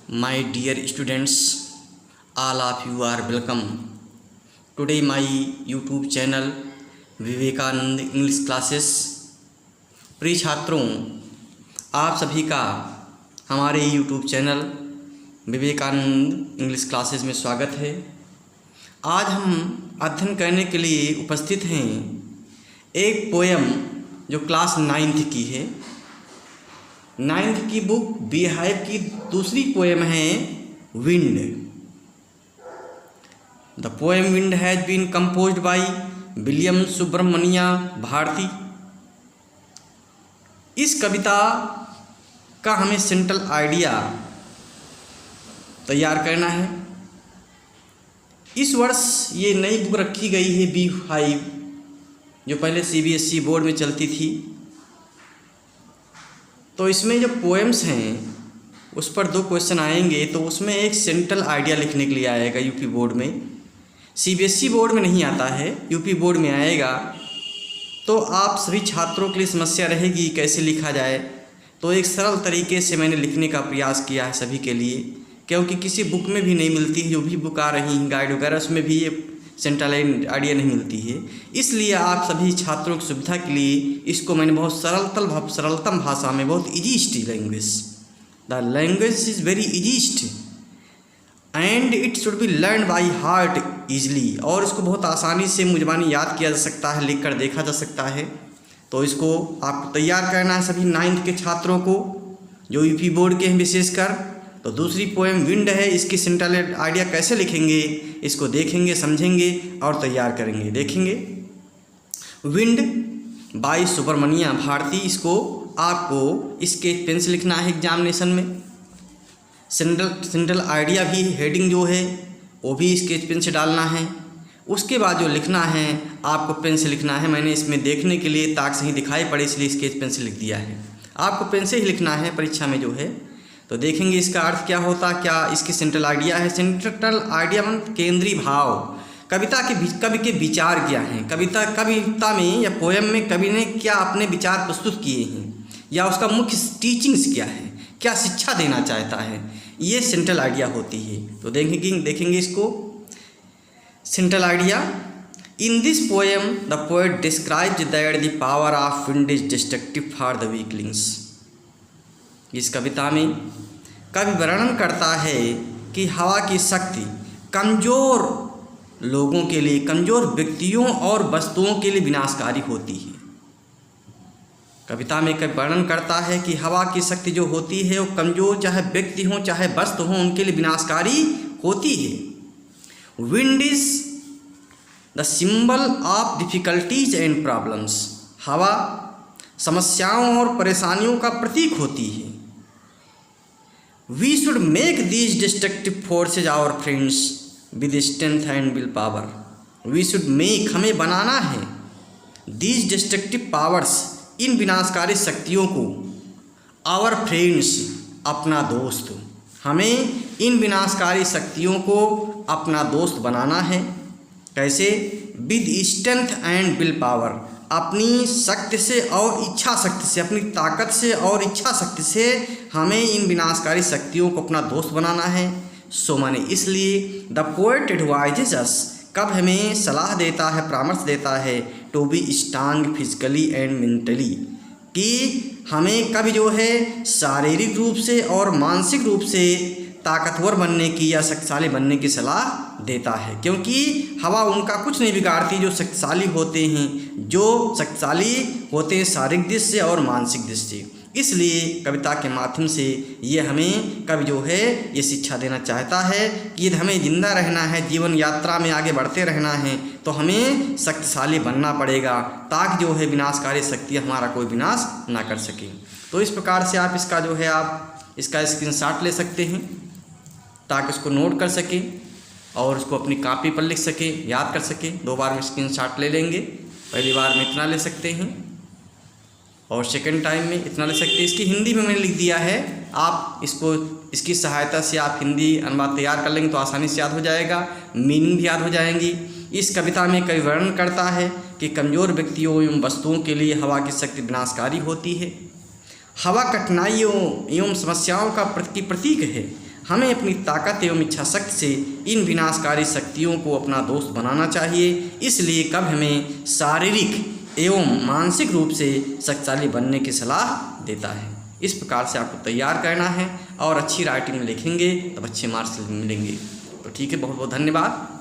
My dear students, all of you are welcome. Today my YouTube channel Vivekananda English classes. प्रिय छात्रों, आप सभी का हमारे YouTube channel Vivekananda English classes में स्वागत है। आज हम अध्ययन करने के लिए उपस्थित हैं एक पोएम जो क्लास 9th की है। 9th की बुक बीहाइव की दूसरी पोएम है wind. The poem wind has been composed by William Subramania Bharati. इस कविता का हमें सेंट्रल आइडिया तैयार करना है। इस वर्ष ये नई बुक रखी गई है बीहाइव, जो पहले CBSE बोर्ड में चलती थी। तो इसमें जो पोएम्स हैं उस पर 2 क्वेश्चन आएंगे, तो उसमें एक सेंट्रल आइडिया लिखने के लिए आएगा यूपी बोर्ड में। CBSE बोर्ड में नहीं आता है, यूपी बोर्ड में आएगा। तो आप सभी छात्रों के लिए समस्या रहेगी कैसे लिखा जाए। तो एक सरल तरीके से मैंने लिखने का प्रयास किया है सभी के लिए, क्योंकि किसी बुक में भी नहीं मिलती है। जो भी बुक आ रही हैं गाइड वगैरह, उसमें भी ये सेंट्रल आइडिया नहीं मिलती है। इसलिए आप सभी छात्रों की सुविधा के लिए इसको मैंने बहुत सरलतम भाषा में, बहुत easiest language, the language is very easiest and it should be learn by heart easily. और इसको बहुत आसानी से मुजबानी याद किया जा सकता है, लिख कर देखा जा सकता है। तो इसको आपको तैयार करना है सभी 9th के छात्रों को, जो यूपी बोर्ड के हैं विशेषकर। तो दूसरी पोएम विंड है, इसकी सेंट्रल आइडिया कैसे लिखेंगे इसको देखेंगे, समझेंगे और तैयार करेंगे। देखेंगे विंड बाय सुब्रमण्य भारती। इसको आपको स्केच पेन से लिखना है एग्जामिनेशन में। सेंट्रल आइडिया भी हेडिंग जो है वो भी स्केच पेन से डालना है। उसके बाद जो लिखना है आपको पेन से लिखना है। मैंने इसमें देखने के लिए ताकि सही दिखाई पड़े इसलिए स्केच पेन से लिख दिया है। आपको पेन से ही लिखना है परीक्षा में जो है। तो देखेंगे इसका अर्थ क्या होता, क्या इसकी सेंट्रल आइडिया है। सेंट्रल आइडिया मतलब केंद्रीय भाव। कविता के कवि के विचार क्या हैं, कविता में या पोएम में कवि ने क्या अपने विचार प्रस्तुत किए हैं, या उसका मुख्य टीचिंग्स क्या है, क्या शिक्षा देना चाहता है, ये सेंट्रल आइडिया होती है। तो देखेंगे इसको central idea. In this poem the poet describes that the power of wind is destructive for the weaklings. इस कविता में कवि वर्णन करता है कि हवा की शक्ति कमज़ोर लोगों के लिए, कमज़ोर व्यक्तियों और वस्तुओं के लिए विनाशकारी होती है। कविता में कवि वर्णन करता है कि हवा की शक्ति जो होती है वो कमज़ोर, चाहे व्यक्ति हों चाहे वस्तु हों, उनके लिए विनाशकारी होती है। Wind is the symbol of difficulties and problems. हवा समस्याओं और परेशानियों का प्रतीक होती है। We should make these destructive forces our friends with strength and will power. We should make, हमें बनाना है, दीज डिस्ट्रक्टिव पावर्स, इन विनाशकारी शक्तियों को, आवर फ्रेंड्स, अपना दोस्त। हमें इन विनाशकारी शक्तियों को अपना दोस्त बनाना है। कैसे? With strength and will power, अपनी शक्ति से और इच्छा शक्ति से, अपनी ताकत से और इच्छा शक्ति से हमें इन विनाशकारी शक्तियों को अपना दोस्त बनाना है। सो माने इसलिए द पोएट एडवाइजेस अस, कब हमें सलाह देता है, परामर्श देता है, to be strong physically and mentally, कि हमें कभी जो है शारीरिक रूप से और मानसिक रूप से ताकतवर बनने की या शक्तिशाली बनने की सलाह देता है। क्योंकि हवा उनका कुछ नहीं बिगाड़ती जो शक्तिशाली होते हैं, जो शक्तिशाली होते हैं शारीरिक दृष्टि से और मानसिक दृष्टि से। इसलिए कविता के माध्यम से ये हमें कवि जो है ये शिक्षा देना चाहता है कि यदि हमें जिंदा रहना है, जीवन यात्रा में आगे बढ़ते रहना है, तो हमें शक्तिशाली बनना पड़ेगा, ताकि जो है विनाशकारी शक्ति हमारा कोई विनाश ना कर सके। तो इस प्रकार से आप इसका जो है आप इसका स्क्रीनशॉट ले सकते हैं, ताकि उसको नोट कर सकें और उसको अपनी कॉपी पर लिख सकें, याद कर सकें। 2 बार में स्क्रीनशॉट ले लेंगे। पहली बार में इतना ले सकते हैं और सेकंड टाइम में इतना ले सकते हैं। इसकी हिंदी में मैंने लिख दिया है, आप इसको इसकी सहायता से आप हिंदी अनुवाद तैयार कर लेंगे तो आसानी से याद हो जाएगा, मीनिंग भी याद हो जाएंगी। इस कविता में कवि वर्णन करता है कि कमज़ोर व्यक्तियों एवं वस्तुओं के लिए हवा की शक्ति विनाशकारी होती है। हवा कठिनाइयों एवं समस्याओं का प्रतीक है। हमें अपनी ताकत एवं इच्छा शक्ति से इन विनाशकारी शक्तियों को अपना दोस्त बनाना चाहिए। इसलिए कवि हमें शारीरिक एवं मानसिक रूप से शक्तिशाली बनने की सलाह देता है। इस प्रकार से आपको तैयार करना है और अच्छी राइटिंग में लिखेंगे तब अच्छे मार्क्स मिलेंगे। तो ठीक है, बहुत बहुत धन्यवाद।